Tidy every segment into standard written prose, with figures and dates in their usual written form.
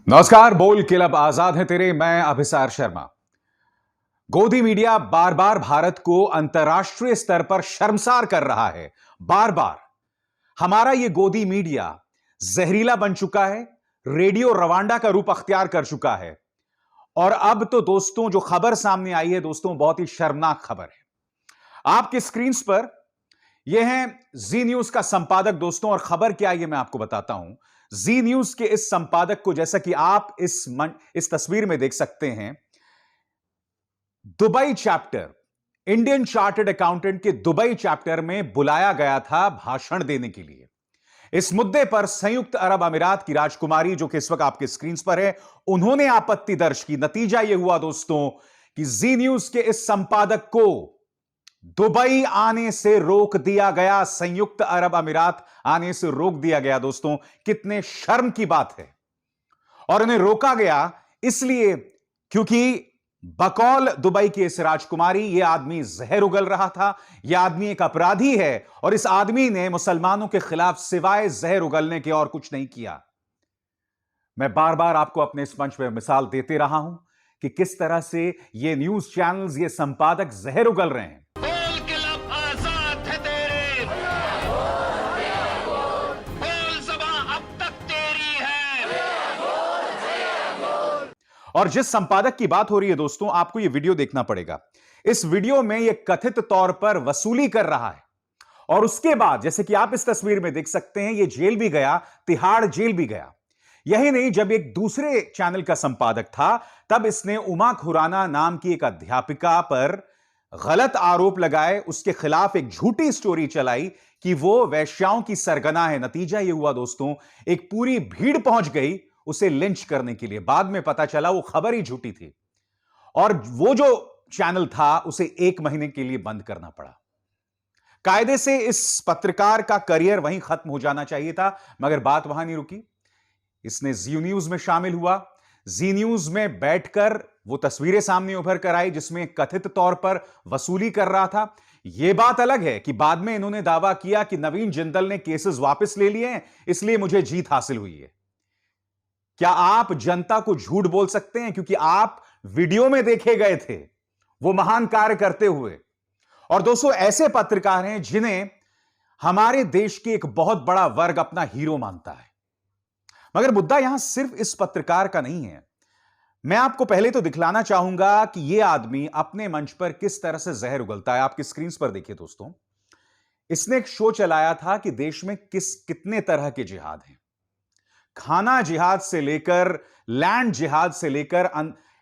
नमस्कार। बोल क्लब आजाद है तेरे। मैं अभिसार शर्मा। गोदी मीडिया बार बार भारत को अंतर्राष्ट्रीय स्तर पर शर्मसार कर रहा है। बार बार हमारा यह गोदी मीडिया जहरीला बन चुका है, रेडियो रवांडा का रूप अख्तियार कर चुका है। और अब तो दोस्तों जो खबर सामने आई है दोस्तों, बहुत ही शर्मनाक खबर है। आपके स्क्रीन पर यह है जी न्यूज का संपादक दोस्तों, और खबर क्या है यह मैं आपको बताता हूं। जी न्यूज के इस संपादक को, जैसा कि आप इस तस्वीर में देख सकते हैं, Dubai chapter, Indian chartered accountant के दुबई चैप्टर में बुलाया गया था भाषण देने के लिए। इस मुद्दे पर संयुक्त अरब अमीरात की राजकुमारी, जो कि इस वक्त आपके स्क्रीन पर है, उन्होंने आपत्ति दर्ज की। नतीजा यह हुआ दोस्तों कि जी न्यूज के इस संपादक को दुबई आने से रोक दिया गया, संयुक्त अरब अमीरात आने से रोक दिया गया। दोस्तों कितने शर्म की बात है। और उन्हें रोका गया इसलिए क्योंकि बकौल दुबई की इस राजकुमारी, यह आदमी जहर उगल रहा था। यह आदमी एक अपराधी है और इस आदमी ने मुसलमानों के खिलाफ सिवाय जहर उगलने के और कुछ नहीं किया। मैं बार बार आपको अपने इस मंच पर मिसाल देते रहा हूं कि किस तरह से ये न्यूज चैनल्स, ये संपादक जहर उगल रहे हैं। बोल क्लब आजाद है तेरे, बोल ज़बां अब तक तेरी है। और जिस संपादक की बात हो रही है दोस्तों, आपको यह वीडियो देखना पड़ेगा। इस वीडियो में यह कथित तौर पर वसूली कर रहा है और उसके बाद, जैसे कि आप इस तस्वीर में देख सकते हैं, यह जेल भी गया, तिहाड़ जेल भी गया। यही नहीं, जब एक दूसरे चैनल का संपादक था तब इसने उमा खुराना नाम की एक अध्यापिका पर गलत आरोप लगाए, उसके खिलाफ एक झूठी स्टोरी चलाई कि वो वैश्याओं की सरगना है। नतीजा यह हुआ दोस्तों, एक पूरी भीड़ पहुंच गई उसे लिंच करने के लिए। बाद में पता चला वो खबर ही झूठी थी और वो जो चैनल था उसे 1 महीने के लिए बंद करना पड़ा। कायदे से इस पत्रकार का करियर वहीं खत्म हो जाना चाहिए था, मगर बात वहां नहीं रुकी। इसने जी न्यूज में शामिल हुआ। जी न्यूज में बैठकर वो तस्वीरें सामने उभर कर आई जिसमें कथित तौर पर वसूली कर रहा था। यह बात अलग है कि बाद में इन्होंने दावा किया कि नवीन जिंदल ने केसेस वापस ले लिए हैं, इसलिए मुझे जीत हासिल हुई है। क्या आप जनता को झूठ बोल सकते हैं? क्योंकि आप वीडियो में देखे गए थे वो महान कार्य करते हुए। और दोस्तों ऐसे पत्रकार हैं जिन्हें हमारे देश के एक बहुत बड़ा वर्ग अपना हीरो मानता है। मगर मुद्दा यहां सिर्फ इस पत्रकार का नहीं है। मैं आपको पहले तो दिखलाना चाहूंगा कि यह आदमी अपने मंच पर किस तरह से जहर उगलता है। आपकी स्क्रीन पर देखिए दोस्तों, इसने एक शो चलाया था कि देश में कितने तरह के जिहाद हैं। खाना जिहाद से लेकर लैंड जिहाद से लेकर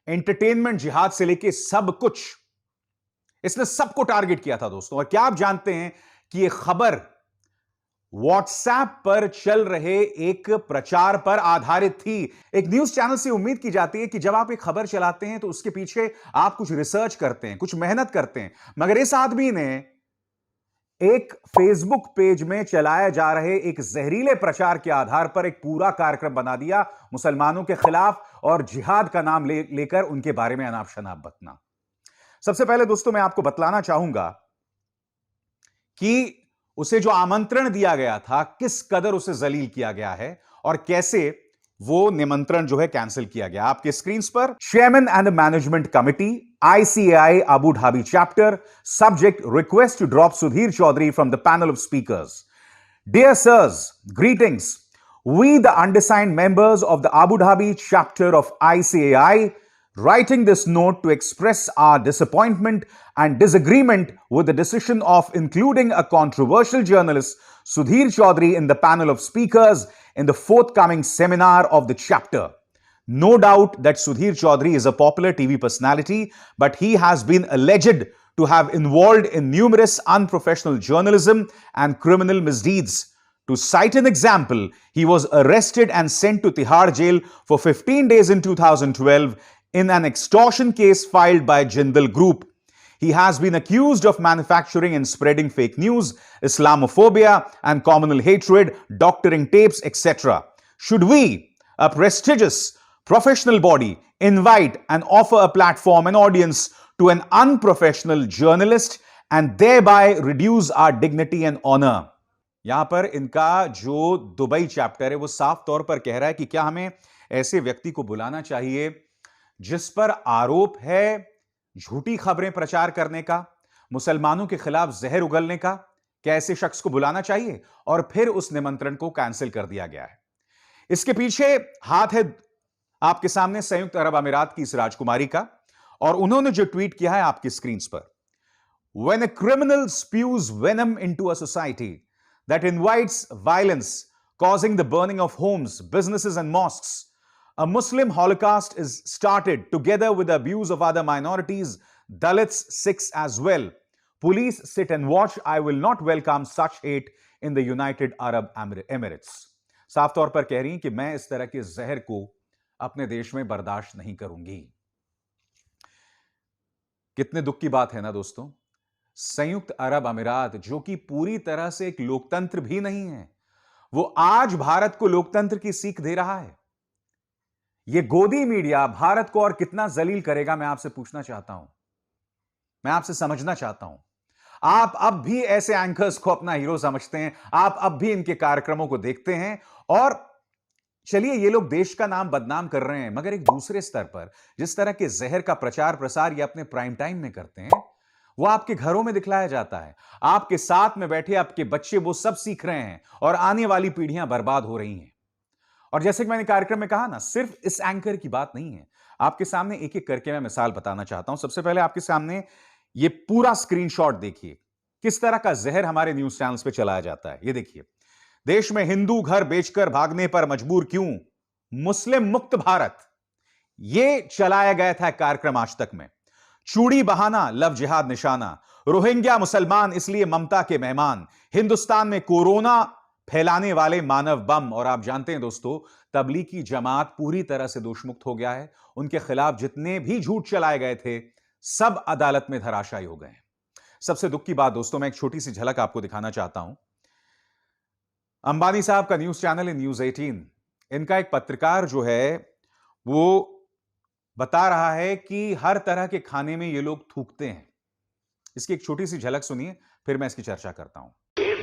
एंटरटेनमेंट जिहाद से लेकर सब कुछ, इसने सबको टारगेट किया था दोस्तों। और क्या आप जानते हैं कि यह खबर व्हाट्सएप पर चल रहे एक प्रचार पर आधारित थी। एक न्यूज चैनल से उम्मीद की जाती है कि जब आप एक खबर चलाते हैं तो उसके पीछे आप कुछ रिसर्च करते हैं, कुछ मेहनत करते हैं। मगर इस आदमी ने एक फेसबुक पेज में चलाए जा रहे एक जहरीले प्रचार के आधार पर एक पूरा कार्यक्रम बना दिया मुसलमानों के खिलाफ और जिहाद का नाम लेकर उनके बारे में अनाप शनाप बकना। सबसे पहले दोस्तों मैं आपको बतलाना चाहूंगा कि उसे जो आमंत्रण दिया गया था, किस कदर उसे जलील किया गया है और कैसे वो निमंत्रण जो है कैंसिल किया गया। आपके स्क्रीन पर chairman and management committee, ICAI Abu Dhabi chapter, subject request to drop Sudhir Chaudhary from the panel of speakers. Dear sirs, greetings. We, the undersigned members of the Abu Dhabi chapter of ICAI, writing this note to express our disappointment and disagreement with the decision of including a controversial journalist, Sudhir Chaudhary, in the panel of speakers in the forthcoming seminar of the chapter. No doubt that Sudhir Chaudhary is a popular TV personality, but he has been alleged to have involved in numerous unprofessional journalism and criminal misdeeds. To cite an example, he was arrested and sent to Tihar jail for 15 days in 2012 in an extortion case filed by Jindal Group. He has been accused of manufacturing and spreading fake news, Islamophobia and communal hatred, doctoring tapes, etc. Should we, a prestigious professional body, invite and offer a platform and audience to an unprofessional journalist and thereby reduce our dignity and honor? यहां पर इनका जो Dubai chapter है वो साफ तौर पर कह रहा है कि क्या हमें ऐसे व्यक्ति को बुलाना चाहिए जिस पर आरोप है झूठी खबरें प्रचार करने का, मुसलमानों के खिलाफ जहर उगलने का? क्या ऐसे शख्स को बुलाना चाहिए? और फिर उस निमंत्रण को कैंसिल कर दिया गया है। इसके पीछे हाथ है आपके सामने संयुक्त अरब अमीरात की इस राजकुमारी का, और उन्होंने जो ट्वीट किया है आपकी स्क्रीन पर। When a criminal spews venom into a society that invites violence, causing the burning of homes, businesses, and mosques, a Muslim holocaust is started together with the abuse of other minorities, Dalits, Sikhs as well. Police sit and watch. I will not welcome such hate in the United Arab Emirates. साफ तौर पर कह रही हैं कि मैं इस तरह के जहर को अपने देश में बर्दाश्त नहीं करूंगी। कितने दुख की बात है ना दोस्तों। संयुक्त अरब अमीरात, जो कि पूरी तरह से एक लोकतंत्र भी नहीं है, वो आज भारत को लोकतंत्र की सीख दे रहा है। यह गोदी मीडिया भारत को और कितना जलील करेगा, मैं आपसे पूछना चाहता हूं, मैं आपसे समझना चाहता हूं। आप अब भी ऐसे एंकर्स को अपना हीरो समझते हैं, आप अब भी इनके कार्यक्रमों को देखते हैं, और चलिए ये लोग देश का नाम बदनाम कर रहे हैं, मगर एक दूसरे स्तर पर जिस तरह के जहर का प्रचार प्रसार ये अपने प्राइम टाइम में करते हैं, वो आपके घरों में दिखलाया जाता है। आपके साथ में बैठे आपके बच्चे वो सब सीख रहे हैं, और आने वाली पीढ़ियां बर्बाद हो रही हैं। और जैसे कि मैंने कार्यक्रम में कहा ना, सिर्फ इस एंकर की बात नहीं है, आपके सामने एक एक करके मैं मिसाल बताना चाहता हूं। सबसे पहले आपके सामने ये पूरा स्क्रीनशॉट देखिए, किस तरह का जहर हमारे न्यूज चैनल्स पे चलाया जाता है। ये देखिए, देश में हिंदू घर बेचकर भागने पर मजबूर क्यों, मुस्लिम मुक्त भारत, यह चलाया गया था कार्यक्रम आज तक में। चूड़ी बहाना लव जिहाद निशाना, रोहिंग्या मुसलमान इसलिए ममता के मेहमान, हिंदुस्तान में कोरोना फैलाने वाले मानव बम। और आप जानते हैं दोस्तों, तबलीगी जमात पूरी तरह से दोषमुक्त हो गया है। उनके खिलाफ जितने भी झूठ चलाए गए थे, सब अदालत में धराशायी हो गए हैं। सबसे दुख की बात दोस्तों, मैं एक छोटी सी झलक आपको दिखाना चाहता हूं। अंबानी साहब का न्यूज चैनल है न्यूज 18, इनका एक पत्रकार जो है वो बता रहा है कि हर तरह के खाने में ये लोग थूकते हैं। इसकी एक छोटी सी झलक सुनिए, फिर मैं इसकी चर्चा करता हूं।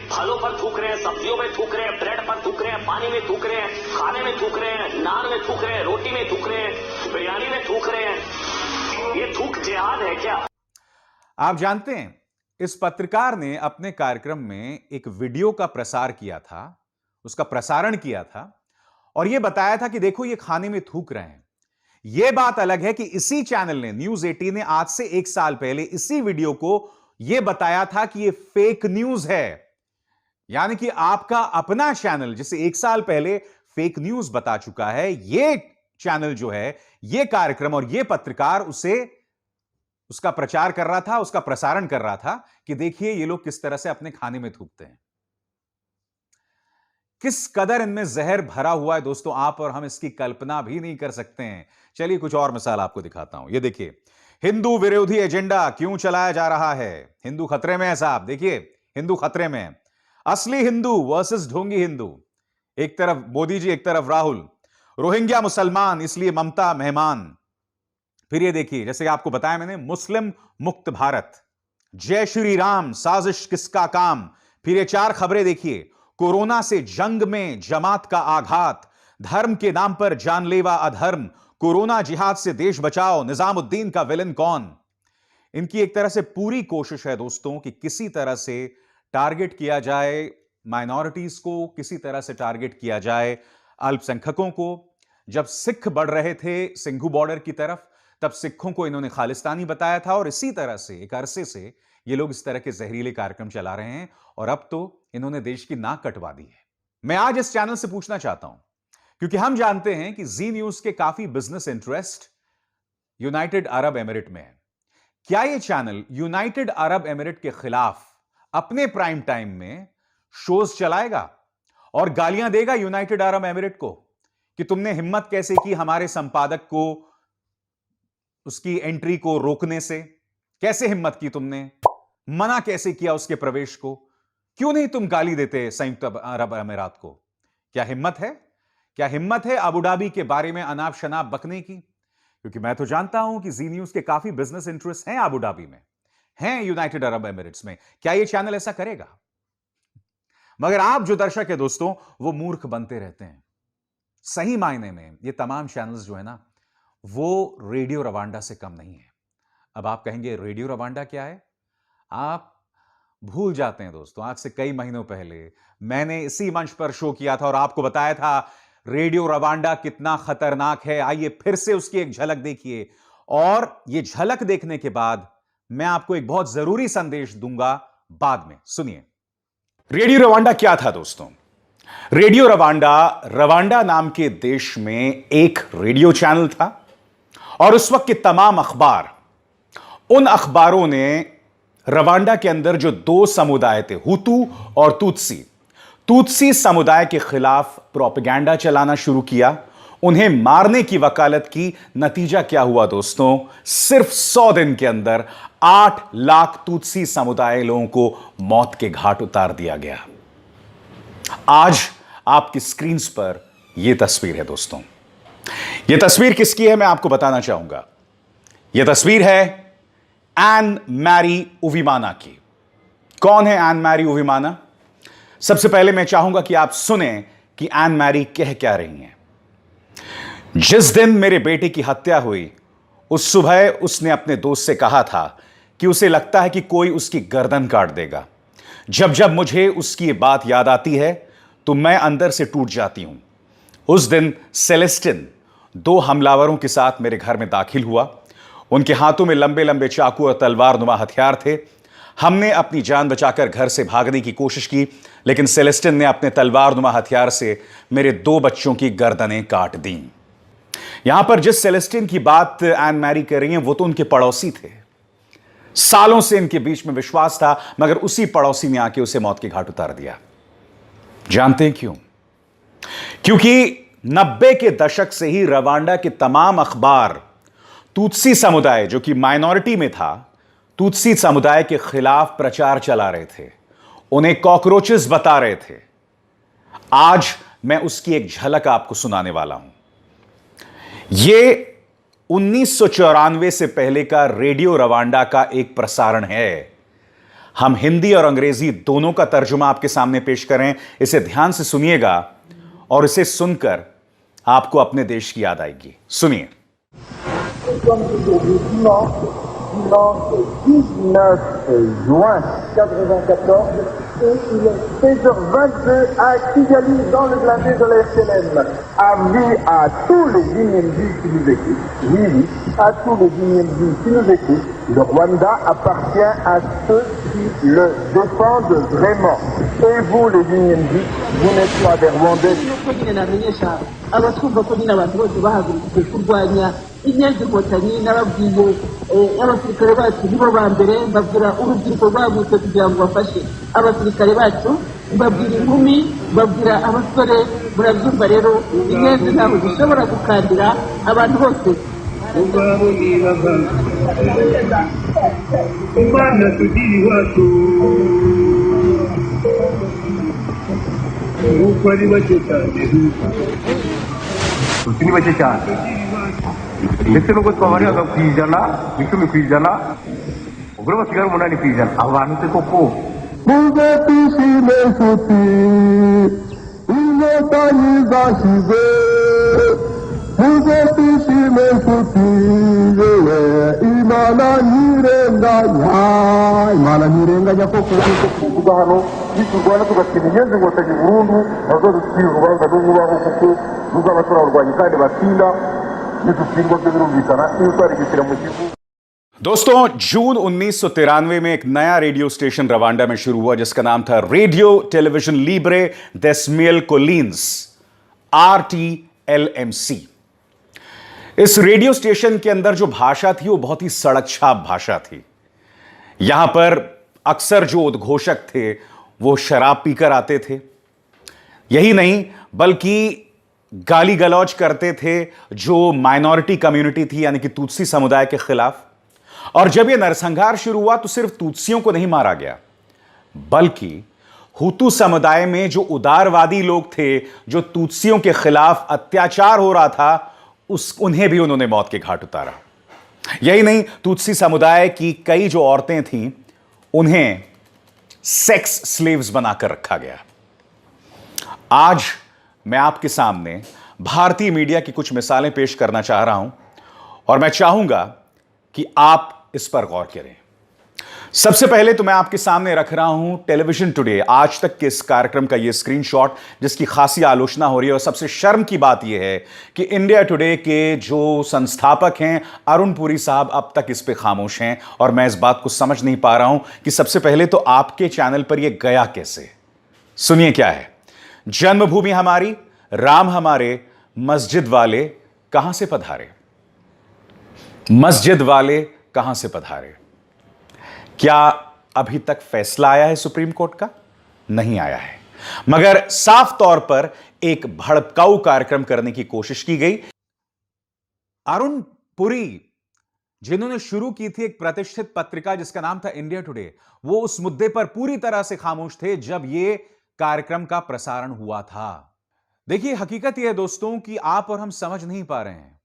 फलों पर थूक रहे हैं, सब्जियों में थूक रहे हैं, ब्रेड पर थूक रहे हैं, पानी में थूक रहे हैं, खाने में थूक रहे हैं, नान में थूक रहे हैं, रोटी में थूक रहे हैं, बिरयानी में थूक रहे हैं। ये थूक जिहाद है क्या? आप जानते हैं, इस पत्रकार ने अपने कार्यक्रम में एक वीडियो का प्रसार किया था, उसका प्रसारण किया था, और यह बताया था कि देखो ये खाने में थूक रहे हैं। यह बात अलग है कि इसी चैनल ने, न्यूज 18 ने, आज से 1 साल पहले इसी वीडियो को यह बताया था कि यह फेक न्यूज है। यानी कि आपका अपना चैनल, जिसे 1 साल पहले फेक न्यूज बता चुका है, यह चैनल जो है, यह कार्यक्रम और यह पत्रकार उसका प्रचार कर रहा था, उसका प्रसारण कर रहा था कि देखिए ये लोग किस तरह से अपने खाने में थूकते हैं। किस कदर इनमें जहर भरा हुआ है दोस्तों, आप और हम इसकी कल्पना भी नहीं कर सकते हैं। चलिए कुछ और मिसाल आपको दिखाता हूं। ये देखिए, हिंदू विरोधी एजेंडा क्यों चलाया जा रहा है, हिंदू खतरे में है साहब। देखिए, हिंदू खतरे में है, असली हिंदू वर्सेस ढोंगी हिंदू। एक तरफ मोदी जी, एक तरफ राहुल। रोहिंग्या मुसलमान इसलिए ममता मेहमान। फिर ये देखिए, जैसे आपको बताया मैंने, मुस्लिम मुक्त भारत, जय श्री राम, साजिश किसका काम। फिर ये 4 खबरें देखिए, कोरोना से जंग में जमात का आघात, धर्म के नाम पर जानलेवा अधर्म, कोरोना जिहाद से देश बचाओ, निजामुद्दीन का विलन कौन। इनकी एक तरह से पूरी कोशिश है दोस्तों कि किसी तरह से टारगेट किया जाए माइनॉरिटीज को, किसी तरह से टारगेट किया जाए अल्पसंख्यकों को। जब सिख बढ़ रहे थे सिंघू बॉर्डर की तरफ, तब सिखों को इन्होंने खालिस्तानी बताया था, और इसी तरह से एक अरसे से ये लोग इस तरह के जहरीले कार्यक्रम चला रहे हैं, और अब तो इन्होंने देश की नाक कटवा दी है। मैं आज इस चैनल से पूछना चाहता हूं, क्योंकि हम जानते हैं कि जी न्यूज के काफी business interest United Arab emirate में है। क्या यह चैनल यूनाइटेड अरब एमिरेट के खिलाफ अपने प्राइम टाइम में शोज चलाएगा और गालियां देगा यूनाइटेड अरब एमिरेट को कि तुमने हिम्मत कैसे की हमारे संपादक को, उसकी एंट्री को रोकने से? कैसे हिम्मत की तुमने? मना कैसे किया उसके प्रवेश को? क्यों नहीं तुम गाली देते संयुक्त अरब अमीरात को? क्या हिम्मत है? क्या हिम्मत है अबू धाबी के बारे में अनाप शनाप बकने की? क्योंकि मैं तो जानता हूं कि जी न्यूज के काफी बिजनेस इंटरेस्ट हैं अबू धाबी में, हैं यूनाइटेड अरब एमिरेट्स में। क्या यह चैनल ऐसा करेगा? मगर आप जो दर्शक है दोस्तों, वो मूर्ख बनते रहते हैं। सही मायने में ये तमाम चैनल्स जो है ना, वो रेडियो रवांडा से कम नहीं है। अब आप कहेंगे रेडियो रवांडा क्या है? आप भूल जाते हैं दोस्तों, आज से कई महीनों पहले मैंने इसी मंच पर शो किया था और आपको बताया था रेडियो रवांडा कितना खतरनाक है। आइए फिर से उसकी एक झलक देखिए, और यह झलक देखने के बाद मैं आपको एक बहुत जरूरी संदेश दूंगा बाद में। सुनिए, रेडियो रवांडा क्या था दोस्तों? रेडियो रवांडा, रवांडा नाम के देश में एक रेडियो चैनल था, और उस वक्त के तमाम अखबार, उन अखबारों ने रवांडा के अंदर जो दो समुदाय थे, हुतू और तुत्सी समुदाय के खिलाफ प्रोपेगेंडा चलाना शुरू किया, उन्हें मारने की वकालत की। नतीजा क्या हुआ दोस्तों? सिर्फ 100 दिन के अंदर 8 लाख तुत्सी समुदाय लोगों को मौत के घाट उतार दिया गया। आज आपकी स्क्रीन पर यह तस्वीर है दोस्तों। यह तस्वीर किसकी है मैं आपको बताना चाहूंगा। यह तस्वीर है एन मैरी उविमाना की। कौन है एन मैरी उविमाना? सबसे पहले मैं चाहूंगा कि आप सुने कि एन मैरी कह क्या रही हैं। जिस दिन मेरे बेटे की हत्या हुई, उस सुबह उसने अपने दोस्त से कहा था कि उसे लगता है कि कोई उसकी गर्दन काट देगा। जब जब मुझे उसकी ये बात याद आती है तो मैं अंदर से टूट जाती हूं। उस दिन सेलेस्टिन 2 हमलावरों के साथ मेरे घर में दाखिल हुआ। उनके हाथों में लंबे लंबे चाकू और तलवार नुमा हथियार थे। हमने अपनी जान बचाकर घर से भागने की कोशिश की, लेकिन सेलेस्टिन ने अपने तलवार नुमा हथियार से मेरे 2 बच्चों की गर्दनें काट दी। यहां पर जिस सेलेस्टिन की बात एन मैरी कर रही हैं, वो तो उनके पड़ोसी थे। सालों से इनके बीच में विश्वास था, मगर उसी पड़ोसी ने आके उसे मौत के घाट उतार दिया। जानते हैं क्यों? क्योंकि 90 के दशक से ही रवांडा के तमाम अखबार तुत्सी समुदाय, जो कि माइनॉरिटी में था, तुत्सी समुदाय के खिलाफ प्रचार चला रहे थे, उन्हें कॉकरोचेस बता रहे थे। आज मैं उसकी एक झलक आपको सुनाने वाला हूं। यह 1994 से पहले का रेडियो रवांडा का एक प्रसारण है। हम हिंदी और अंग्रेजी दोनों का तर्जुमा आपके सामने पेश करें। इसे ध्यान से सुनिएगा और इसे सुनकर आपको अपने देश की याद आएगी। सुनिए। Dimanche 19 juin 1994, et il est 16h22 à Kigali, dans le blindé de la FLM. Avis à tous les Guinéens qui nous écoutent. Oui, à tous les Guinéens qui nous écoutent. Le Rwanda appartient à ceux qui le défendent vraiment. Et vous, les Guinéens, vous n'êtes pas des Rwandais. abatwumva ko nyine abantu bose bahagurukije kurwanya inyenzi inkotanyi n'ababwiye abasirikare bacu nibo ba mbere, mbabwira urubyiruko rwagutse kugira ngo bafashe abasirikare bacu, mbabwira inkumi, mbabwira abasore. murabyumva rero, inyenzi ntabwo zishobora gukandira abantu bose. Imana tugira iwacu nuko ari bake cyane, ni bake cyane, ndetse nubwo twabariraga ku ijana, 10 ku ijana, ubwo basigara 8 ku ijana. Abantu se koko muze twishime nshuti, inkotanyi zashize, muze twishime nshuti, yewe Imana ntirenganya koko. Kuvuga hano niturwana tugatsinda inyenzi inkotanyi burundu, nazo dukwiye urubanza n'ububaho, kuko ruzaba turarwanya kandi batsinda, nidutsindwa byo birumvikana iyo twarigitira mu gihugu। दोस्तों, जून 1993 में एक नया radio station Rwanda में शुरू हुआ जिसका नाम था रेडियो टेलीविजन लिब्रे देस मिल कोलिन्स, RTLMC। इस रेडियो स्टेशन के अंदर जो भाषा थी वो बहुत ही सड़क छाप भाषा थी। यहां पर अक्सर जो उद्घोषक थे वो शराब पीकर आते थे। यही नहीं बल्कि गाली गलौज करते थे जो माइनॉरिटी कम्युनिटी थी, यानी कि तुत्सी समुदाय के खिलाफ। और जब यह नरसंहार शुरू हुआ तो सिर्फ तुत्सियों को नहीं मारा गया, बल्कि हुतू समुदाय में जो उदारवादी लोग थे, जो तुत्सियों के खिलाफ अत्याचार हो रहा था, उन्हें भी उन्होंने मौत के घाट उतारा। यही नहीं, तुत्सी समुदाय की कई जो औरतें थीं उन्हें सेक्स स्लेव्स बनाकर रखा गया। आज मैं आपके सामने भारतीय मीडिया की कुछ मिसालें पेश करना चाह रहा हूं और मैं चाहूंगा कि आप इस पर गौर करें। सबसे पहले तो मैं आपके सामने रख रहा हूं टेलीविजन टुडे आज तक के इस कार्यक्रम का यह स्क्रीनशॉट, जिसकी खासी आलोचना हो रही है। और सबसे शर्म की बात यह है कि इंडिया टुडे के जो संस्थापक हैं अरुण पुरी साहब अब तक इस पे खामोश हैं और मैं इस बात को समझ नहीं पा रहा हूं कि सबसे पहले तो आपके चैनल पर यह गया कैसे। सुनिए क्या है। जन्मभूमि हमारी, राम हमारे, मस्जिद वाले कहां से पधारे। मस्जिद वाले कहां से पधारे। क्या अभी तक फैसला आया है सुप्रीम कोर्ट का? नहीं आया है, मगर साफ तौर पर एक भड़काऊ कार्यक्रम करने की कोशिश की गई। अरुण पुरी, जिन्होंने शुरू की थी एक प्रतिष्ठित पत्रिका जिसका नाम था इंडिया टुडे, वो उस मुद्दे पर पूरी तरह से खामोश थे जब यह कार्यक्रम का प्रसारण हुआ था। देखिए, हकीकत यह है दोस्तों कि आप और हम समझ नहीं पा रहे हैं।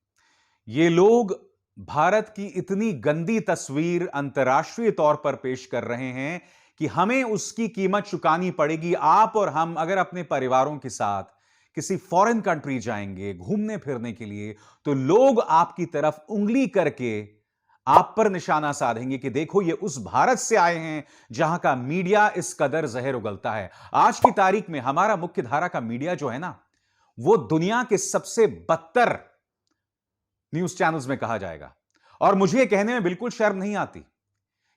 ये लोग भारत की इतनी गंदी तस्वीर अंतर्राष्ट्रीय तौर पर पेश कर रहे हैं कि हमें उसकी कीमत चुकानी पड़ेगी। आप और हम अगर अपने परिवारों के साथ किसी फॉरेन कंट्री जाएंगे घूमने फिरने के लिए, तो लोग आपकी तरफ उंगली करके आप पर निशाना साधेंगे कि देखो ये उस भारत से आए हैं जहां का मीडिया इस कदर जहर उगलता है। आज की तारीख में हमारा मुख्य धारा का मीडिया जो है ना, वो दुनिया के सबसे बदतर न्यूज चैनल्स में कहा जाएगा। और मुझे यह कहने में बिल्कुल शर्म नहीं आती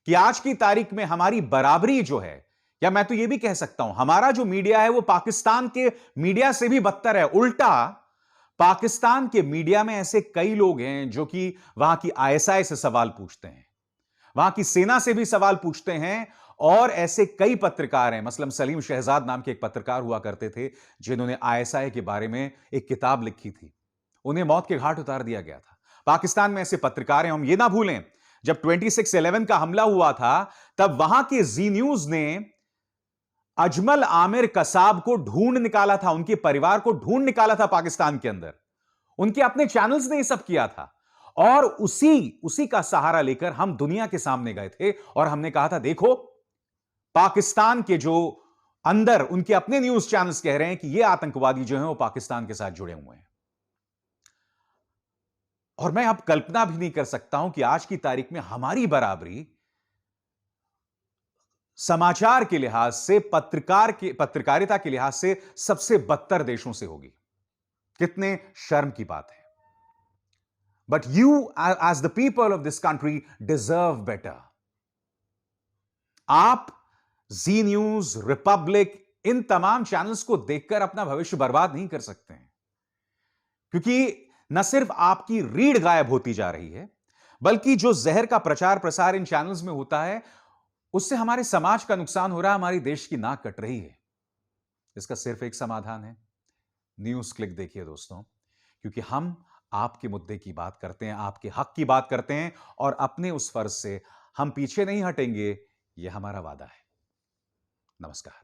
कि आज की तारीख में हमारी बराबरी जो है, या मैं तो यह भी कह सकता हूं हमारा जो मीडिया है वो पाकिस्तान के मीडिया से भी बदतर है। उल्टा पाकिस्तान के मीडिया में ऐसे कई लोग हैं जो कि वहां की आईएसआई से सवाल पूछते हैं, वहां की सेना से भी सवाल पूछते हैं। और ऐसे कई पत्रकार हैं, मसलन सलीम शहजाद नाम के एक पत्रकार हुआ करते थे जिन्होंने आईएसआई के बारे में एक किताब लिखी थी। उन्हें मौत के घाट उतार दिया गया था। पाकिस्तान में ऐसे पत्रकार हैं। हम ये ना भूलें, जब 26/11 का हमला हुआ था तब वहां के जी न्यूज ने अजमल आमिर कसाब को ढूंढ निकाला था, उनके परिवार को ढूंढ निकाला था पाकिस्तान के अंदर। उनके अपने चैनल्स ने यह सब किया था और उसी का सहारा लेकर हम दुनिया के सामने गए थे और हमने कहा था देखो, पाकिस्तान के जो अंदर उनके अपने न्यूज चैनल्स कह रहे हैं कि ये आतंकवादी जो हैं वो पाकिस्तान के साथ जुड़े हुए हैं। और मैं अब कल्पना भी नहीं कर सकता हूं कि आज की तारीख में हमारी बराबरी समाचार के लिहाज से, पत्रकारिता के लिहाज से सबसे बदतर देशों से होगी। कितने शर्म की बात है। But you as the people of this country deserve better. आप जी न्यूज, रिपब्लिक, इन तमाम चैनल्स को देखकर अपना भविष्य बर्बाद नहीं कर सकते हैं, क्योंकि न सिर्फ आपकी रीढ़ गायब होती जा रही है, बल्कि जो जहर का प्रचार प्रसार इन चैनल्स में होता है उससे हमारे समाज का नुकसान हो रहा है, हमारी देश की नाक कट रही है। इसका सिर्फ एक समाधान है, न्यूज क्लिक देखिए दोस्तों, क्योंकि हम आपके मुद्दे की बात करते हैं, आपके हक की बात करते हैं और अपने उस फर्ज से हम पीछे नहीं हटेंगे, यह हमारा वादा है। नमस्कार।